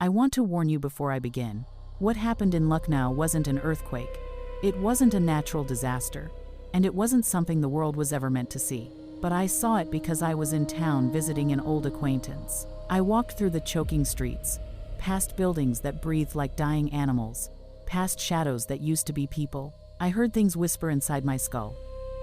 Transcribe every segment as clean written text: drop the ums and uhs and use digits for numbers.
I want to warn you before I begin. What happened in Lucknow wasn't an earthquake. It wasn't a natural disaster. And it wasn't something the world was ever meant to see. But I saw it because I was in town visiting an old acquaintance. I walked through the choking streets, past buildings that breathed like dying animals, past shadows that used to be people. I heard things whisper inside my skull,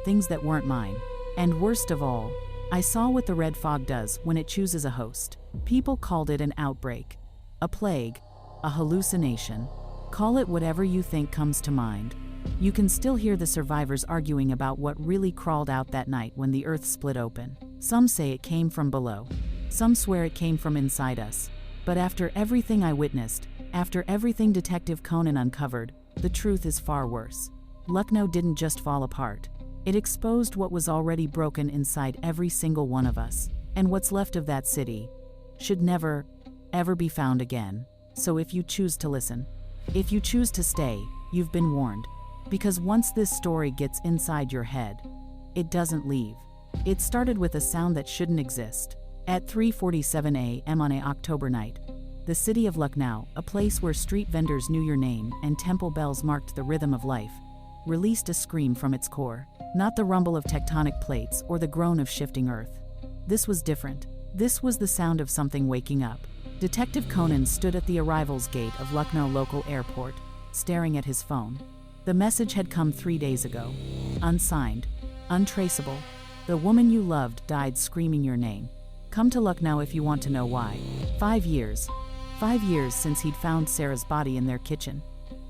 things that weren't mine. And worst of all, I saw what the red fog does when it chooses a host. People called it an outbreak, a plague, a hallucination. Call it whatever you think comes to mind. You can still hear the survivors arguing about what really crawled out that night when the earth split open. Some say it came from below. Some swear it came from inside us. But after everything I witnessed, after everything Detective Conan uncovered, the truth is far worse. Lucknow didn't just fall apart. It exposed what was already broken inside every single one of us. And what's left of that city should never, ever be found again. So if you choose to listen, if you choose to stay, you've been warned. Because once this story gets inside your head, it doesn't leave. It started with a sound that shouldn't exist. At 3:47 a.m. on an October night, the city of Lucknow, a place where street vendors knew your name and temple bells marked the rhythm of life, released a scream from its core. Not the rumble of tectonic plates or the groan of shifting earth. This was different. This was the sound of something waking up. Detective Conan stood at the arrivals gate of Lucknow local airport, staring at his phone. The message had come 3 days ago. Unsigned, untraceable. The woman you loved died screaming your name. Come to Lucknow if you want to know why. 5 years. 5 years since he'd found Sarah's body in their kitchen.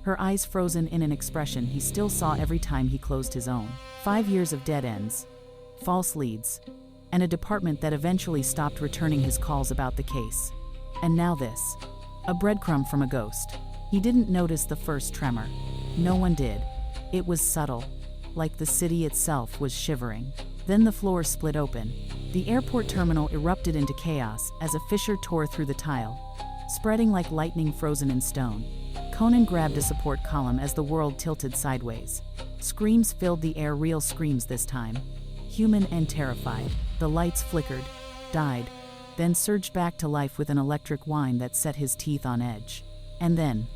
Her eyes frozen in an expression he still saw every time he closed his own. 5 years of dead ends, false leads, and a department that eventually stopped returning his calls about the case. And now this. A breadcrumb from a ghost. He didn't notice the first tremor. No one did. It was subtle, like the city itself was shivering. Then the floor split open. The airport terminal erupted into chaos as a fissure tore through the tile, spreading like lightning frozen in stone. Conan grabbed a support column as the world tilted sideways. Screams filled the air, real screams this time. Human and terrified. The lights flickered, died, then surged back to life with an electric whine that set his teeth on edge. And then,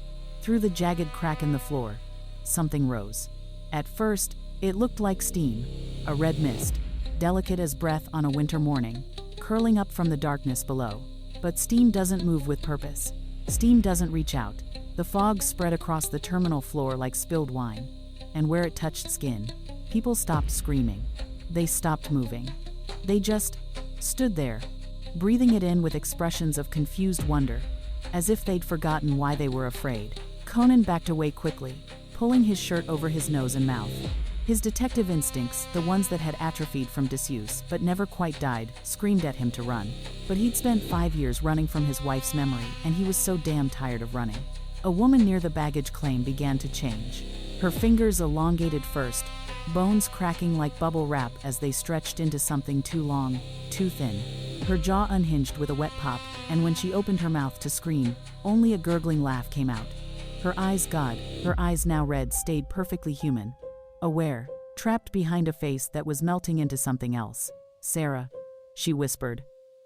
through the jagged crack in the floor, something rose. At first, it looked like steam, a red mist, delicate as breath on a winter morning, curling up from the darkness below. But steam doesn't move with purpose. Steam doesn't reach out. The fog spread across the terminal floor like spilled wine. And where it touched skin, people stopped screaming. They stopped moving. They just stood there, breathing it in with expressions of confused wonder, as if they'd forgotten why they were afraid. Conan backed away quickly, pulling his shirt over his nose and mouth. His detective instincts, the ones that had atrophied from disuse but never quite died, screamed at him to run. But he'd spent 5 years running from his wife's memory, and he was so damn tired of running. A woman near the baggage claim began to change. Her fingers elongated first, bones cracking like bubble wrap as they stretched into something too long, too thin. Her jaw unhinged with a wet pop, and when she opened her mouth to scream, only a gurgling laugh came out. Her eyes, God, her eyes now red, stayed perfectly human. Aware, trapped behind a face that was melting into something else. Sarah, she whispered,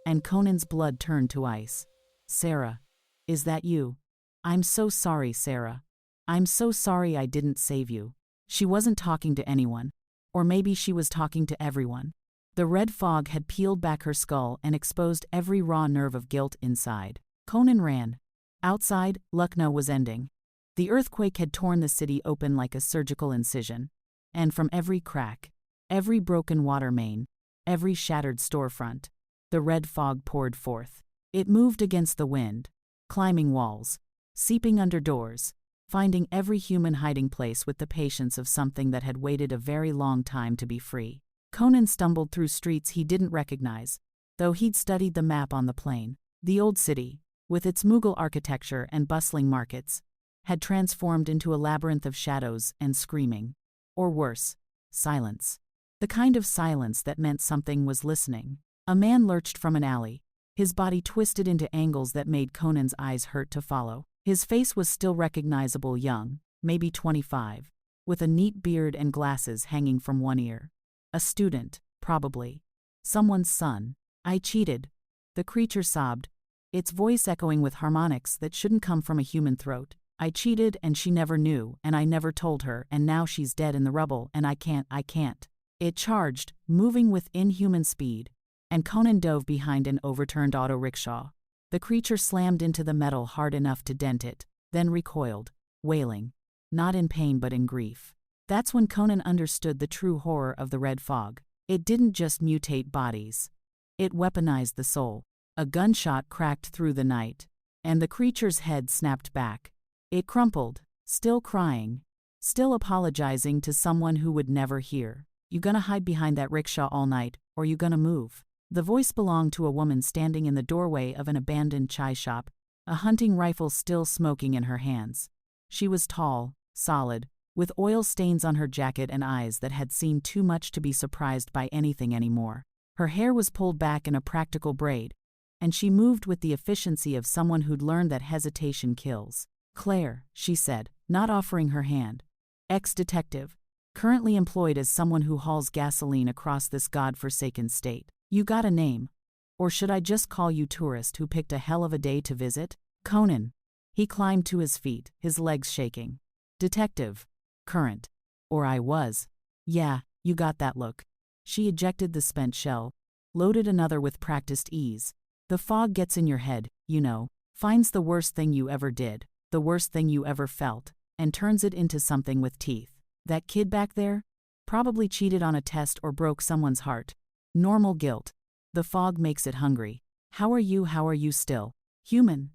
and Conan's blood turned to ice. Sarah, is that you? I'm so sorry, Sarah. I'm so sorry I didn't save you. She wasn't talking to anyone. Or maybe she was talking to everyone. The red fog had peeled back her skull and exposed every raw nerve of guilt inside. Conan ran. Outside, Lucknow was ending. The earthquake had torn the city open like a surgical incision. And from every crack, every broken water main, every shattered storefront, the red fog poured forth. It moved against the wind, climbing walls, seeping under doors, finding every human hiding place with the patience of something that had waited a very long time to be free. Conan stumbled through streets he didn't recognize, though he'd studied the map on the plane. The old city, with its Mughal architecture and bustling markets, had transformed into a labyrinth of shadows and screaming. Or worse, silence. The kind of silence that meant something was listening. A man lurched from an alley, his body twisted into angles that made Conan's eyes hurt to follow. His face was still recognizable, young, maybe 25, with a neat beard and glasses hanging from one ear. A student, probably. Someone's son. I cheated. The creature sobbed, its voice echoing with harmonics that shouldn't come from a human throat. I cheated and she never knew, and I never told her, and now she's dead in the rubble, and I can't. It charged, moving with inhuman speed, and Conan dove behind an overturned auto rickshaw. The creature slammed into the metal hard enough to dent it, then recoiled, wailing, not in pain but in grief. That's when Conan understood the true horror of the red fog. It didn't just mutate bodies. It weaponized the soul. A gunshot cracked through the night, and the creature's head snapped back. It crumpled, still crying, still apologizing to someone who would never hear. You gonna hide behind that rickshaw all night, or you gonna move? The voice belonged to a woman standing in the doorway of an abandoned chai shop, a hunting rifle still smoking in her hands. She was tall, solid, with oil stains on her jacket and eyes that had seen too much to be surprised by anything anymore. Her hair was pulled back in a practical braid, and she moved with the efficiency of someone who'd learned that hesitation kills. "Claire," she said, not offering her hand. "Ex-detective. Currently employed as someone who hauls gasoline across this god-forsaken state. You got a name? Or should I just call you tourist who picked a hell of a day to visit?" "Conan." He climbed to his feet, his legs shaking. "Detective. Current. Or I was." "Yeah, you got that look." She ejected the spent shell, loaded another with practiced ease. "The fog gets in your head, you know, finds the worst thing you ever did, the worst thing you ever felt, and turns it into something with teeth. That kid back there? Probably cheated on a test or broke someone's heart. Normal guilt. The fog makes it hungry. How are you still? Human?"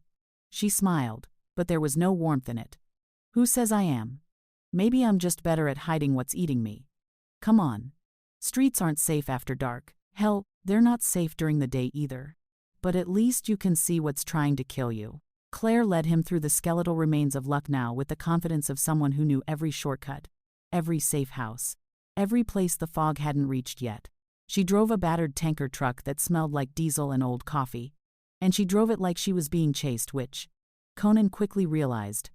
She smiled, but there was no warmth in it. "Who says I am? Maybe I'm just better at hiding what's eating me. Come on. Streets aren't safe after dark. Hell, they're not safe during the day either. But at least you can see what's trying to kill you." Claire led him through the skeletal remains of Lucknow with the confidence of someone who knew every shortcut, every safe house, every place the fog hadn't reached yet. She drove a battered tanker truck that smelled like diesel and old coffee, and she drove it like she was being chased, which, Conan quickly realized,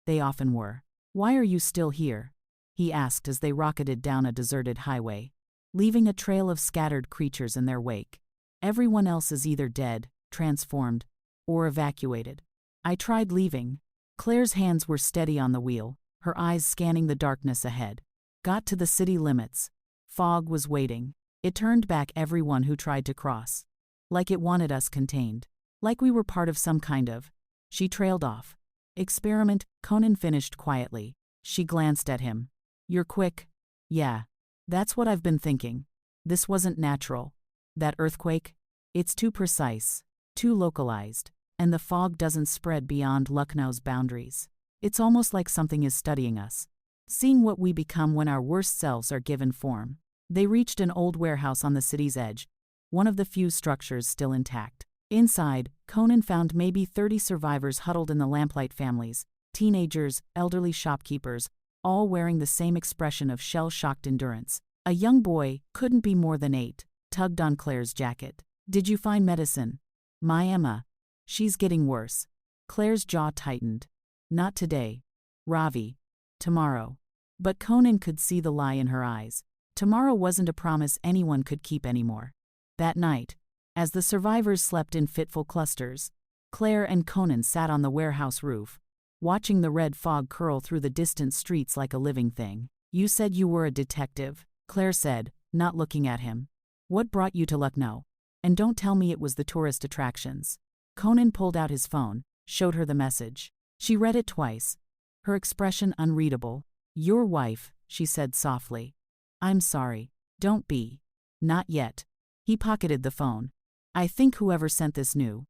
they often were. "Why are you still here?" he asked as they rocketed down a deserted highway, leaving a trail of scattered creatures in their wake. "Everyone else is either dead, transformed, or evacuated. I tried leaving." Claire's hands were steady on the wheel, her eyes scanning the darkness ahead. "Got to the city limits. Fog was waiting. It turned back everyone who tried to cross. Like it wanted us contained. Like we were part of some kind of..." She trailed off. "Experiment," Conan finished quietly. She glanced at him. "You're quick." "Yeah. That's what I've been thinking. This wasn't natural. That earthquake? It's too precise, too localized, and the fog doesn't spread beyond Lucknow's boundaries. It's almost like something is studying us, seeing what we become when our worst selves are given form." They reached an old warehouse on the city's edge, one of the few structures still intact. Inside, Conan found maybe 30 survivors huddled in the lamplight, families, teenagers, elderly shopkeepers, all wearing the same expression of shell-shocked endurance. A young boy, couldn't be more than 8, tugged on Claire's jacket. "Did you find medicine?" "My Emma. She's getting worse." Claire's jaw tightened. "Not today. Ravi. Tomorrow." But Conan could see the lie in her eyes. Tomorrow wasn't a promise anyone could keep anymore. That night, as the survivors slept in fitful clusters, Claire and Conan sat on the warehouse roof, watching the red fog curl through the distant streets like a living thing. "You said you were a detective," Claire said, not looking at him. "What brought you to Lucknow? And don't tell me it was the tourist attractions." Conan pulled out his phone, showed her the message. She read it twice, her expression unreadable. "Your wife," she said softly. "I'm sorry. Don't be." "Not yet." He pocketed the phone. "I think whoever sent this knew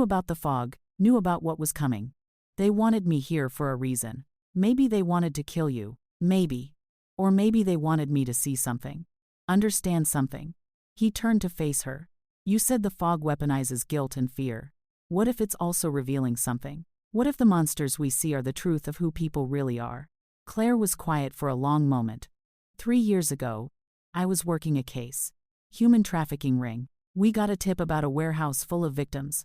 about the fog, knew about what was coming. They wanted me here for a reason. Maybe they wanted to kill you, maybe. Or maybe they wanted me to see something. Understand something." He turned to face her. "You said the fog weaponizes guilt and fear. What if it's also revealing something? What if the monsters we see are the truth of who people really are?" Claire was quiet for a long moment. 3 years ago, I was working a case. Human trafficking ring. We got a tip about a warehouse full of victims.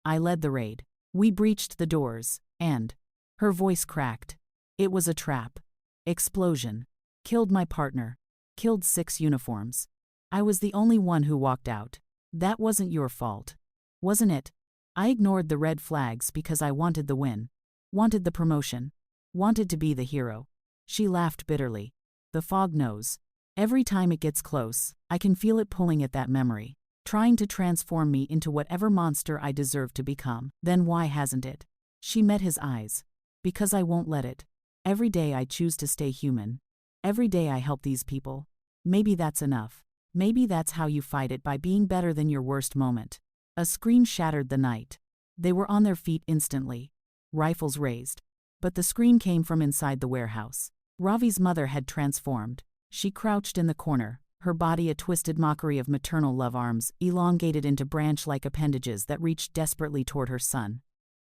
I led the raid. We breached the doors, and..." Her voice cracked. "It was a trap. Explosion. Killed my partner. Killed 6 uniforms. I was the only one who walked out. That wasn't your fault. Wasn't it?" I ignored the red flags because I wanted the win. Wanted the promotion. Wanted to be the hero. She laughed bitterly. The fog knows. Every time it gets close, I can feel it pulling at that memory, trying to transform me into whatever monster I deserve to become. Then why hasn't it? She met his eyes. Because I won't let it. Every day I choose to stay human. Every day I help these people. Maybe that's enough. Maybe that's how you fight it, by being better than your worst moment. A scream shattered the night. They were on their feet instantly, rifles raised. But the scream came from inside the warehouse. Ravi's mother had transformed. She crouched in the corner, her body a twisted mockery of maternal love, arms elongated into branch-like appendages that reached desperately toward her son.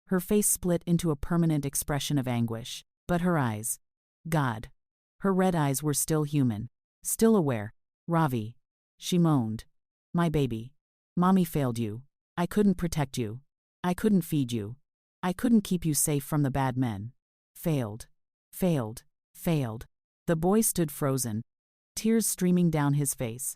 Her face split into a permanent expression of anguish. But her eyes. God. Her red eyes were still human. Still aware. Ravi. She moaned. My baby. Mommy failed you. I couldn't protect you. I couldn't feed you. I couldn't keep you safe from the bad men. Failed. Failed. Failed. The boy stood frozen, tears streaming down his face.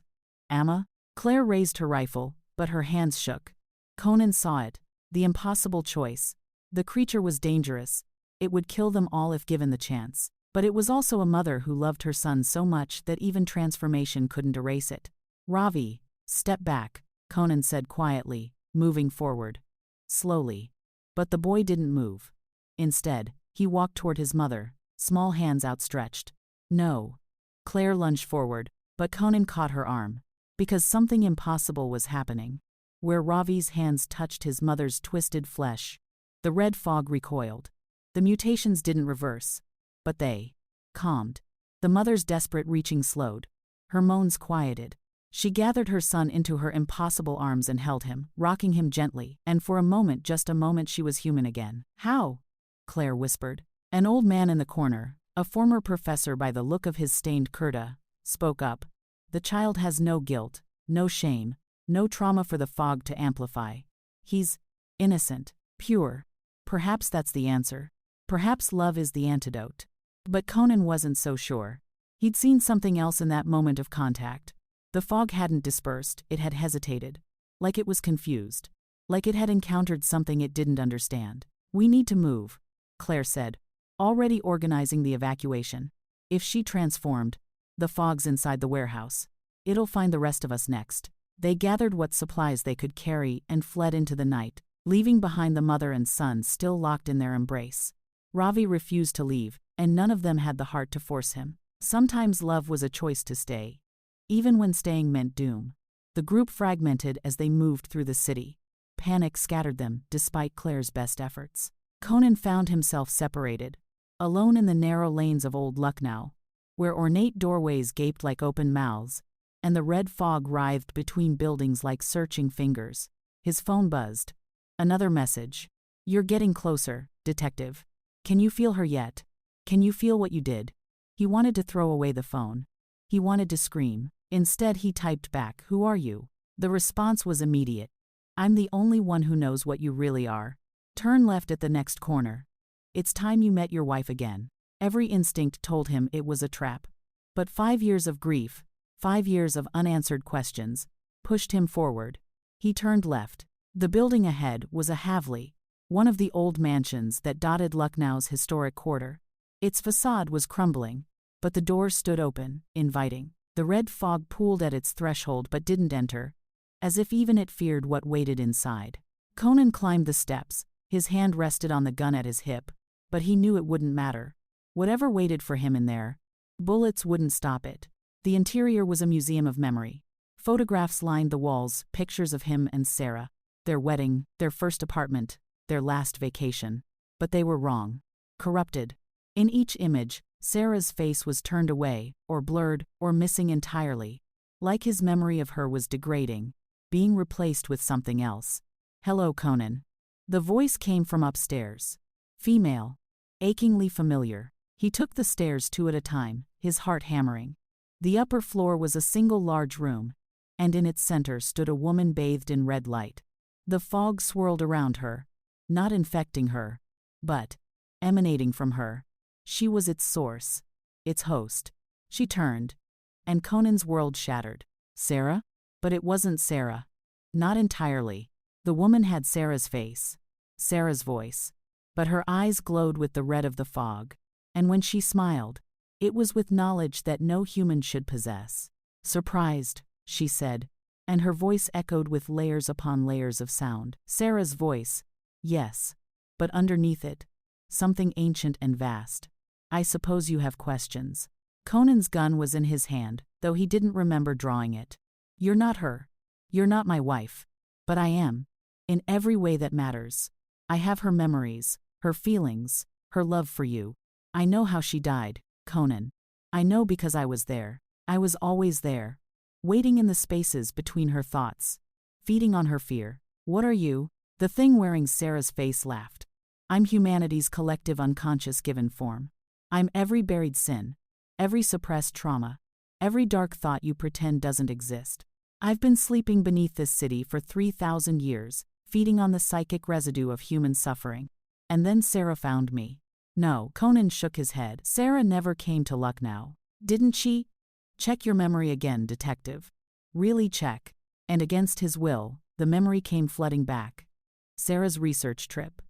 Amma? Claire raised her rifle, but her hands shook. Conan saw it. The impossible choice. The creature was dangerous. It would kill them all if given the chance. But it was also a mother who loved her son so much that even transformation couldn't erase it. Ravi, step back, Conan said quietly, moving forward. Slowly. But the boy didn't move. Instead, he walked toward his mother, small hands outstretched. No. Claire lunged forward, but Conan caught her arm. Because something impossible was happening. Where Ravi's hands touched his mother's twisted flesh, the red fog recoiled. The mutations didn't reverse. But they calmed. The mother's desperate reaching slowed. Her moans quieted. She gathered her son into her impossible arms and held him, rocking him gently, and for a moment, just a moment, she was human again. How? Claire whispered. An old man in the corner, a former professor by the look of his stained kurta, spoke up. The child has no guilt, no shame, no trauma for the fog to amplify. He's innocent, pure. Perhaps that's the answer. Perhaps love is the antidote. But Conan wasn't so sure. He'd seen something else in that moment of contact. The fog hadn't dispersed, it had hesitated. Like it was confused. Like it had encountered something it didn't understand. We need to move, Claire said, already organizing the evacuation. If she transformed, the fog's inside the warehouse. It'll find the rest of us next. They gathered what supplies they could carry and fled into the night, leaving behind the mother and son still locked in their embrace. Ravi refused to leave, and none of them had the heart to force him. Sometimes love was a choice to stay, even when staying meant doom. The group fragmented as they moved through the city. Panic scattered them, despite Claire's best efforts. Conan found himself separated, alone in the narrow lanes of old Lucknow, where ornate doorways gaped like open mouths, and the red fog writhed between buildings like searching fingers. His phone buzzed. Another message. You're getting closer, detective. Can you feel her yet? Can you feel what you did? He wanted to throw away the phone. He wanted to scream. Instead, he typed back, Who are you? The response was immediate. I'm the only one who knows what you really are. Turn left at the next corner. It's time you met your wife again. Every instinct told him it was a trap. But 5 years of grief, 5 years of unanswered questions, pushed him forward. He turned left. The building ahead was a Havli, one of the old mansions that dotted Lucknow's historic quarter. Its facade was crumbling, but the doors stood open, inviting. The red fog pooled at its threshold but didn't enter, as if even it feared what waited inside. Conan climbed the steps, his hand rested on the gun at his hip, but he knew it wouldn't matter. Whatever waited for him in there, bullets wouldn't stop it. The interior was a museum of memory. Photographs lined the walls, pictures of him and Sarah, their wedding, their first apartment, their last vacation. But they were wrong. Corrupted. In each image, Sarah's face was turned away, or blurred, or missing entirely. Like his memory of her was degrading, being replaced with something else. Hello, Conan. The voice came from upstairs. Female. Achingly familiar. He took the stairs 2 at a time, his heart hammering. The upper floor was a single large room, and in its center stood a woman bathed in red light. The fog swirled around her, not infecting her, but emanating from her. She was its source, its host. She turned, and Conan's world shattered. Sarah? But it wasn't Sarah. Not entirely. The woman had Sarah's face, Sarah's voice, but her eyes glowed with the red of the fog, and when she smiled, it was with knowledge that no human should possess. "Surprised," she said, and her voice echoed with layers upon layers of sound. Sarah's voice, yes, but underneath it, something ancient and vast. "I suppose you have questions." Conan's gun was in his hand, though he didn't remember drawing it. "You're not her. You're not my wife. But I am. In every way that matters. I have her memories, her feelings, her love for you. I know how she died, Conan. I know because I was there. I was always there, waiting in the spaces between her thoughts, feeding on her fear. What are you?" The thing wearing Sarah's face laughed. "I'm humanity's collective unconscious given form. I'm every buried sin, every suppressed trauma, every dark thought you pretend doesn't exist. I've been sleeping beneath this city for 3,000 years, feeding on the psychic residue of human suffering. And then Sarah found me." "No," Conan shook his head. "Sarah never came to Lucknow. Didn't she?" "Check your memory again, detective. Really check." And against his will, the memory came flooding back. Sarah's research trip.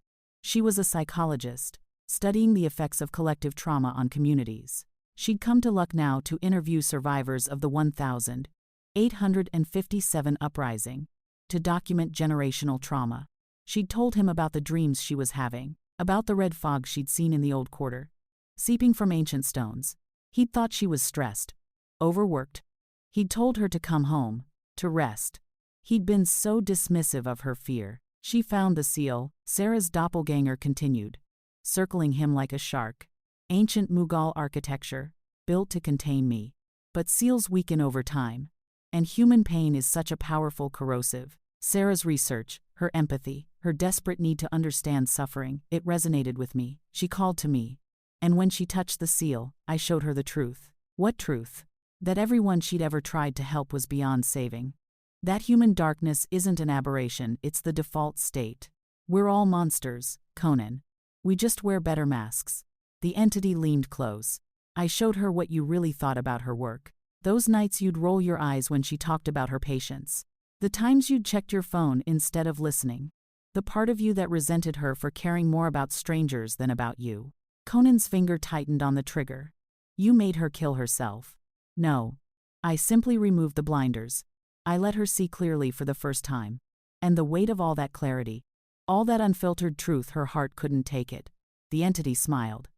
She was a psychologist, studying the effects of collective trauma on communities. She'd come to Lucknow to interview survivors of the 1857 uprising, to document generational trauma. She'd told him about the dreams she was having, about the red fog she'd seen in the old quarter, seeping from ancient stones. He'd thought she was stressed, overworked. He'd told her to come home, to rest. He'd been so dismissive of her fear. "She found the seal," Sarah's doppelganger continued, circling him like a shark. "Ancient Mughal architecture, built to contain me. But seals weaken over time, and human pain is such a powerful corrosive." Sarah's research, her empathy, her desperate need to understand suffering, it resonated with me. She called to me. And when she touched the seal, I showed her the truth. What truth? That everyone she'd ever tried to help was beyond saving. That human darkness isn't an aberration, it's the default state. We're all monsters, Conan. We just wear better masks. The entity leaned close. I showed her what you really thought about her work. Those nights you'd roll your eyes when she talked about her patients. The times you'd checked your phone instead of listening. The part of you that resented her for caring more about strangers than about you. Conan's finger tightened on the trigger. You made her kill herself. No. I simply removed the blinders. I let her see clearly for the first time. And the weight of all that clarity, all that unfiltered truth, her heart couldn't take it. The entity smiled.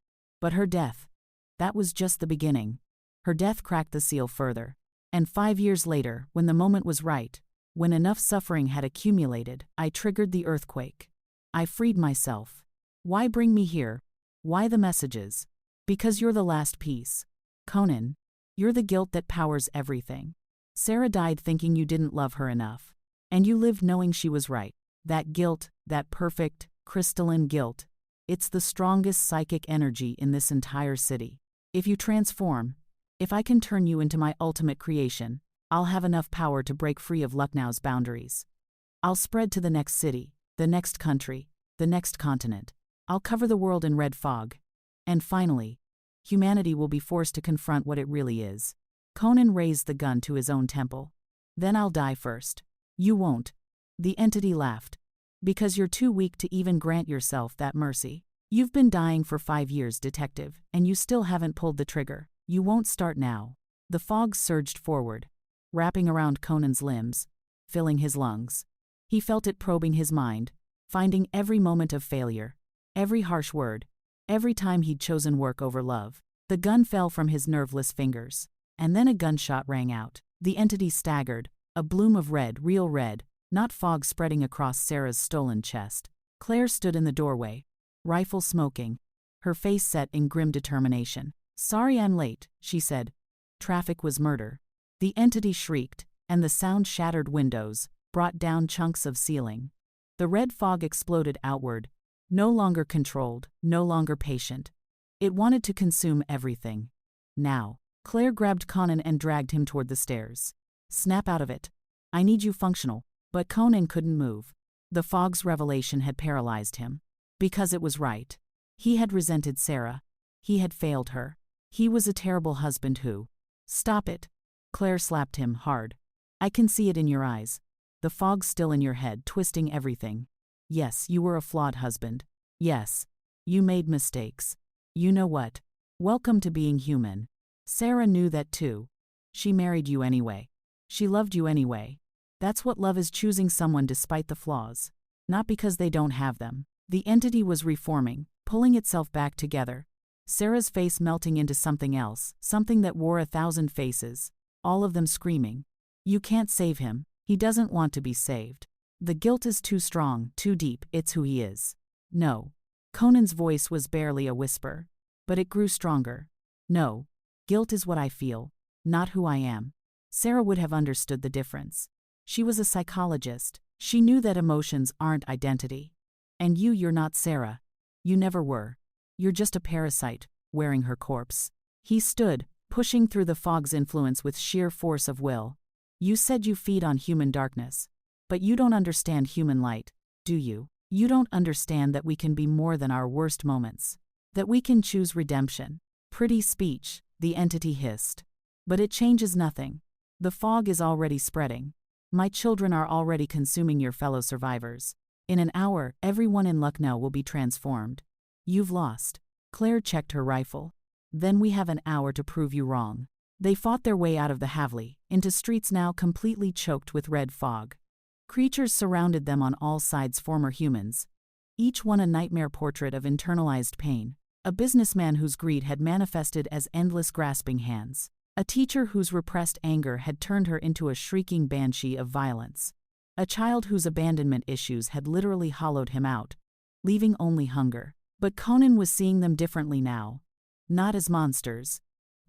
But her death, that was just the beginning. Her death cracked the seal further. And 5 years later, when the moment was right, when enough suffering had accumulated, I triggered the earthquake. I freed myself. Why bring me here? Why the messages? Because you're the last piece. Conan, you're the guilt that powers everything. Sarah died thinking you didn't love her enough. And you lived knowing she was right. That guilt, that perfect, crystalline guilt, it's the strongest psychic energy in this entire city. If you transform, if I can turn you into my ultimate creation, I'll have enough power to break free of Lucknow's boundaries. I'll spread to the next city, the next country, the next continent. I'll cover the world in red fog. And finally, humanity will be forced to confront what it really is. Conan raised the gun to his own temple. Then I'll die first. You won't. The entity laughed. Because you're too weak to even grant yourself that mercy. You've been dying for 5 years, detective, and you still haven't pulled the trigger. You won't start now. The fog surged forward, wrapping around Conan's limbs, filling his lungs. He felt it probing his mind, finding every moment of failure, every harsh word, every time he'd chosen work over love. The gun fell from his nerveless fingers, and then a gunshot rang out. The entity staggered, a bloom of red, real red, not fog, spreading across Sarah's stolen chest. Claire stood in the doorway, rifle smoking, her face set in grim determination. Sorry I'm late, she said. Traffic was murder. The entity shrieked, and the sound shattered windows, brought down chunks of ceiling. The red fog exploded outward, no longer controlled, no longer patient. It wanted to consume everything. Now, Claire grabbed Conan and dragged him toward the stairs. Snap out of it. I need you functional. But Conan couldn't move. The fog's revelation had paralyzed him. Because it was right. He had resented Sarah. He had failed her. He was a terrible husband who... Stop it. Claire slapped him hard. I can see it in your eyes. the fog still in your head, twisting everything. Yes, you were a flawed husband. Yes, you made mistakes. You know what? Welcome to being human. Sarah knew that too. She married you anyway. She loved you anyway. That's what love is, choosing someone despite the flaws. Not because they don't have them. The entity was reforming, pulling itself back together. Sarah's face melting into something else, something that wore 1,000 faces, all of them screaming. You can't save him. He doesn't want to be saved. The guilt is too strong, too deep, it's who he is. No. Conan's voice was barely a whisper. But it grew stronger. No. Guilt is what I feel, not who I am. Sarah would have understood the difference. She was a psychologist. She knew that emotions aren't identity. And you're not Sarah. You never were. You're just a parasite, wearing her corpse. He stood, pushing through the fog's influence with sheer force of will. You said you feed on human darkness. But you don't understand human light, do you? You don't understand that we can be more than our worst moments. That we can choose redemption. Pretty speech, the entity hissed. But it changes nothing. The fog is already spreading. My children are already consuming your fellow survivors. In an hour, everyone in Lucknow will be transformed. You've lost. Claire checked her rifle. Then we have an hour to prove you wrong. They fought their way out of the Havli, into streets now completely choked with red fog. Creatures surrounded them on all sides, former humans. Each one a nightmare portrait of internalized pain. A businessman whose greed had manifested as endless grasping hands. A teacher whose repressed anger had turned her into a shrieking banshee of violence. A child whose abandonment issues had literally hollowed him out, leaving only hunger. But Conan was seeing them differently now. Not as monsters.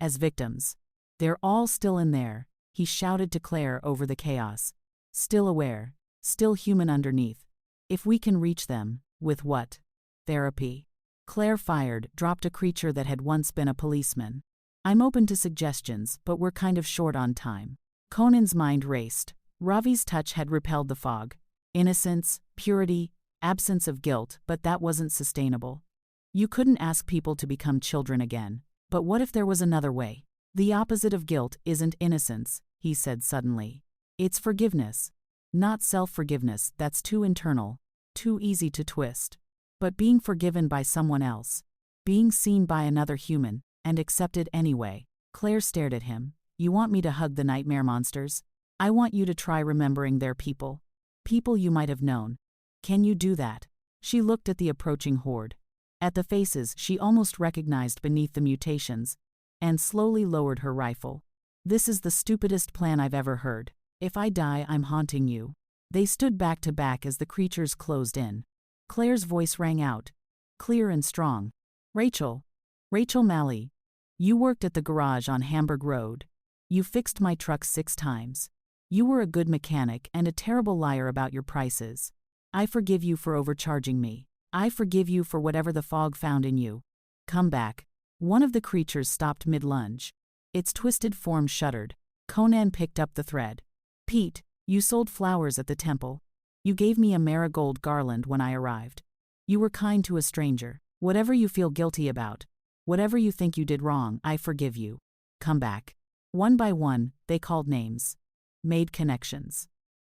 As victims. They're all still in there, he shouted to Claire over the chaos. Still aware. Still human underneath. If we can reach them, with what? Therapy. Claire fired, dropped a creature that had once been a policeman. I'm open to suggestions, but we're kind of short on time. Conan's mind raced. Ravi's touch had repelled the fog. Innocence, purity, absence of guilt, but that wasn't sustainable. You couldn't ask people to become children again. But what if there was another way? The opposite of guilt isn't innocence, he said suddenly. It's forgiveness. Not self-forgiveness, that's too internal, too easy to twist. But being forgiven by someone else. Being seen by another human, and accepted anyway. Claire stared at him. You want me to hug the nightmare monsters? I want you to try remembering their people. People you might have known. Can you do that? She looked at the approaching horde. At the faces she almost recognized beneath the mutations, and slowly lowered her rifle. This is the stupidest plan I've ever heard. If I die, I'm haunting you. They stood back to back as the creatures closed in. Claire's voice rang out, clear and strong. Rachel Malley. You worked at the garage on Hamburg Road. You fixed my truck 6 times. You were a good mechanic and a terrible liar about your prices. I forgive you for overcharging me. I forgive you for whatever the fog found in you. Come back. One of the creatures stopped mid-lunge. Its twisted form shuddered. Conan picked up the thread. Pete, you sold flowers at the temple. You gave me a marigold garland when I arrived. You were kind to a stranger. Whatever you feel guilty about, whatever you think you did wrong, I forgive you. Come back. One by one, they called names. Made connections.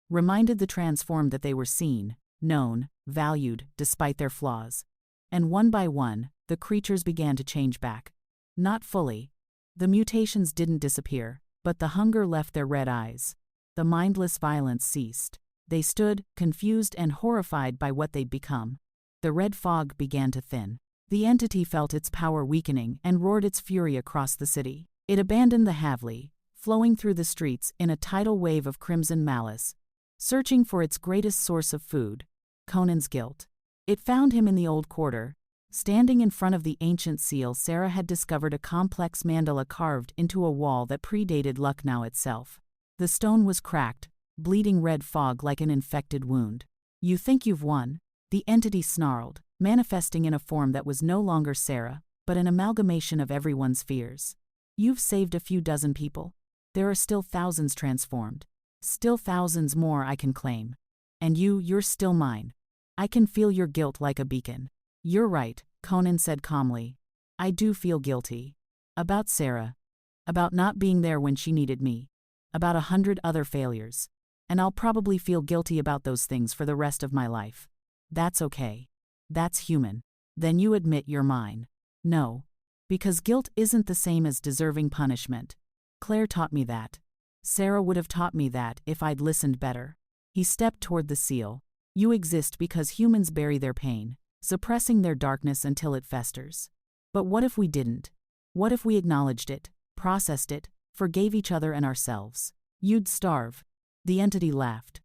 Reminded the transformed that they were seen, known, valued, despite their flaws. And one by one, the creatures began to change back. Not fully. The mutations didn't disappear, but the hunger left their red eyes. The mindless violence ceased. They stood, confused and horrified by what they'd become. The red fog began to thin. The entity felt its power weakening and roared its fury across the city. It abandoned the Havli, flowing through the streets in a tidal wave of crimson malice, searching for its greatest source of food, Conan's guilt. It found him in the old quarter. Standing in front of the ancient seal, Sarah had discovered a complex mandala carved into a wall that predated Lucknow itself. The stone was cracked, bleeding red fog like an infected wound. You think you've won? The entity snarled, manifesting in a form that was no longer Sarah, but an amalgamation of everyone's fears. You've saved a few dozen people. There are still thousands transformed. Still thousands more I can claim. And you're still mine. I can feel your guilt like a beacon. You're right, Conan said calmly. I do feel guilty. About Sarah. About not being there when she needed me. About 100 other failures. And I'll probably feel guilty about those things for the rest of my life. That's okay. That's human. Then you admit you're mine. No. Because guilt isn't the same as deserving punishment. Claire taught me that. Sarah would have taught me that if I'd listened better. He stepped toward the seal. You exist because humans bury their pain, suppressing their darkness until it festers. But what if we didn't? What if we acknowledged it, processed it, forgave each other and ourselves? You'd starve. The entity laughed.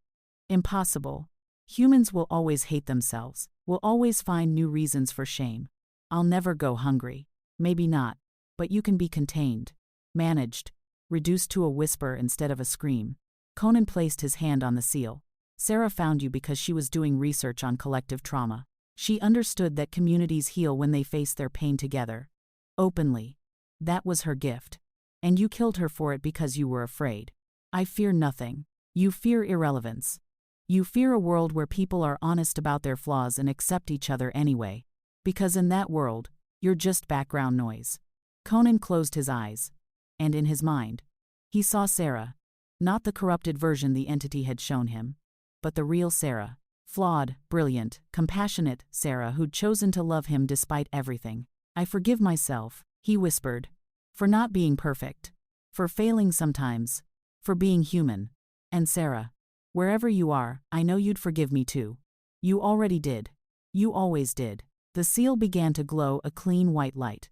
Impossible. Humans will always hate themselves, will always find new reasons for shame. I'll never go hungry. Maybe not. But you can be contained. Managed. Reduced to a whisper instead of a scream. Conan placed his hand on the seal. Sarah found you because she was doing research on collective trauma. She understood that communities heal when they face their pain together. Openly. That was her gift. And you killed her for it because you were afraid. I fear nothing. You fear irrelevance. You fear a world where people are honest about their flaws and accept each other anyway. Because in that world, you're just background noise. Conan closed his eyes. And in his mind, he saw Sarah. Not the corrupted version the entity had shown him, but the real Sarah. Flawed, brilliant, compassionate Sarah who'd chosen to love him despite everything. I forgive myself, he whispered. For not being perfect. For failing sometimes. For being human. And Sarah, wherever you are, I know you'd forgive me too. You already did. You always did. The seal began to glow a clean white light.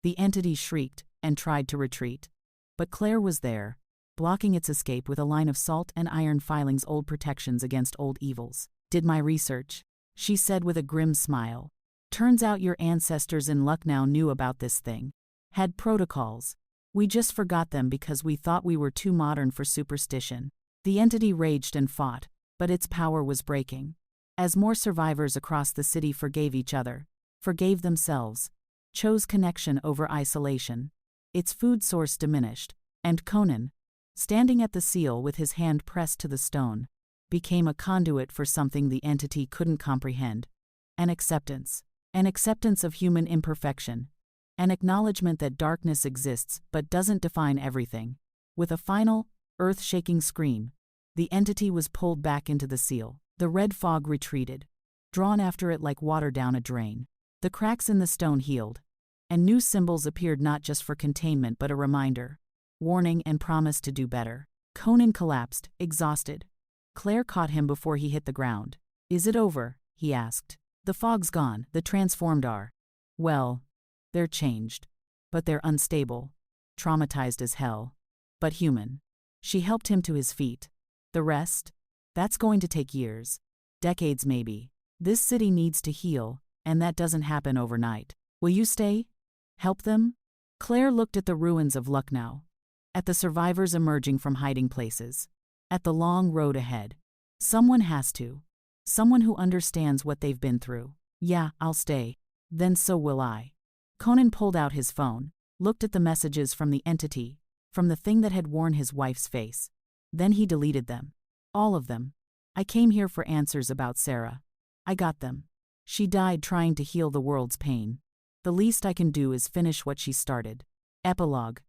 The entity shrieked and tried to retreat. But Claire was there, blocking its escape with a line of salt and iron filings, old protections against old evils. Did my research, she said with a grim smile. Turns out your ancestors in Lucknow knew about this thing. Had protocols. We just forgot them because we thought we were too modern for superstition. The entity raged and fought, but its power was breaking. As more survivors across the city forgave each other, forgave themselves, chose connection over isolation, its food source diminished, and Conan, standing at the seal with his hand pressed to the stone, became a conduit for something the entity couldn't comprehend. An acceptance of human imperfection, an acknowledgement that darkness exists but doesn't define everything. With a final, earth-shaking scream, the entity was pulled back into the seal. The red fog retreated, drawn after it like water down a drain. The cracks in the stone healed, and new symbols appeared, not just for containment but a reminder, warning and promise to do better. Conan collapsed, exhausted. Claire caught him before he hit the ground. Is it over? He asked. The fog's gone, the transformed are. Well, they're changed. But they're unstable. Traumatized as hell. But human. She helped him to his feet. The rest? That's going to take years. Decades maybe. This city needs to heal, and that doesn't happen overnight. Will you stay? Help them? Claire looked at the ruins of Lucknow. At the survivors emerging from hiding places. At the long road ahead. Someone has to. Someone who understands what they've been through. Yeah, I'll stay. Then so will I. Conan pulled out his phone, looked at the messages from the entity, from the thing that had worn his wife's face. Then he deleted them. All of them. I came here for answers about Sarah. I got them. She died trying to heal the world's pain. The least I can do is finish what she started. Epilogue.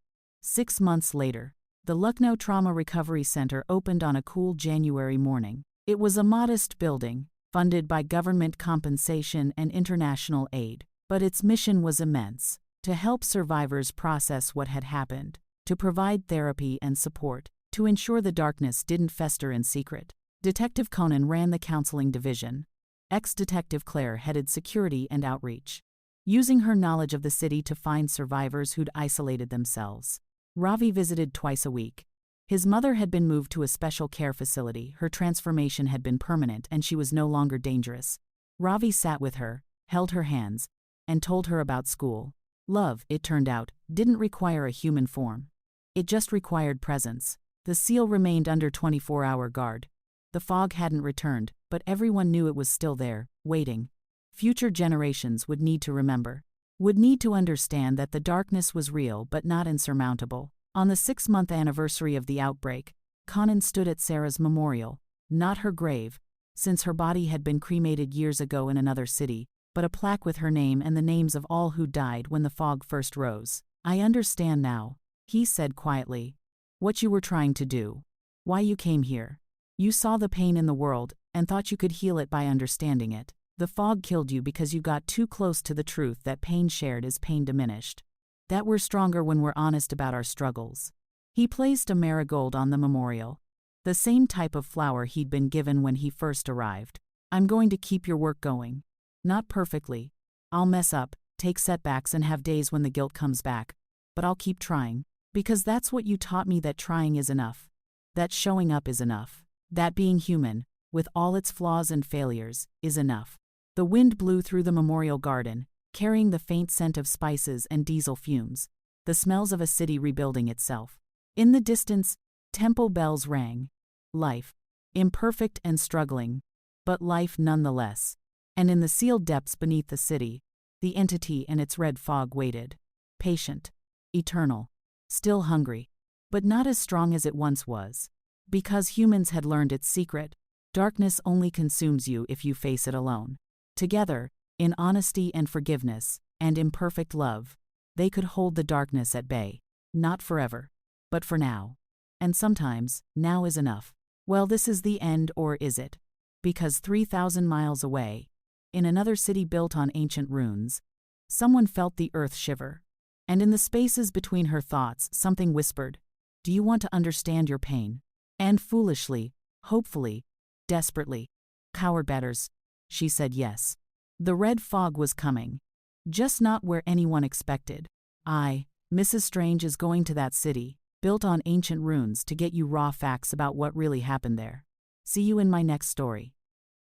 6 months later, the Lucknow Trauma Recovery Center opened on a cool January morning. It was a modest building, funded by government compensation and international aid, but its mission was immense: to help survivors process what had happened, to provide therapy and support, to ensure the darkness didn't fester in secret. Detective Conan ran the counseling division. Ex-Detective Claire headed security and outreach, using her knowledge of the city to find survivors who'd isolated themselves. Ravi visited twice a week. His mother had been moved to a special care facility. Her transformation had been permanent and she was no longer dangerous. Ravi sat with her, held her hands, and told her about school. Love, it turned out, didn't require a human form. It just required presence. The seal remained under 24-hour guard. The fog hadn't returned, but everyone knew it was still there, waiting. Future generations would need to remember. Would need to understand that the darkness was real but not insurmountable. On the 6-month anniversary of the outbreak, Conan stood at Sarah's memorial, not her grave, since her body had been cremated years ago in another city, but a plaque with her name and the names of all who died when the fog first rose. I understand now, he said quietly. What you were trying to do. Why you came here. You saw the pain in the world and thought you could heal it by understanding it. The fog killed you because you got too close to the truth that pain shared is pain diminished. That we're stronger when we're honest about our struggles. He placed a marigold on the memorial, the same type of flower he'd been given when he first arrived. I'm going to keep your work going. Not perfectly. I'll mess up, take setbacks and have days when the guilt comes back. But I'll keep trying. Because that's what you taught me, that trying is enough. That showing up is enough. That being human, with all its flaws and failures, is enough. The wind blew through the memorial garden, carrying the faint scent of spices and diesel fumes, the smells of a city rebuilding itself. In the distance, temple bells rang. Life. Imperfect and struggling, but life nonetheless. And in the sealed depths beneath the city, the entity and its red fog waited. Patient. Eternal. Still hungry. But not as strong as it once was. Because humans had learned its secret, darkness only consumes you if you face it alone. Together, in honesty and forgiveness, and imperfect love, they could hold the darkness at bay. Not forever, but for now. And sometimes, now is enough. Well, this is the end, or is it? Because 3,000 miles away, in another city built on ancient ruins, someone felt the earth shiver. And in the spaces between her thoughts, something whispered, "Do you want to understand your pain?" And foolishly, hopefully, desperately, "Coward batters," she said yes. The red fog was coming. Just not where anyone expected. Mrs. Strange, is going to that city, built on ancient ruins, to get you raw facts about what really happened there. See you in my next story.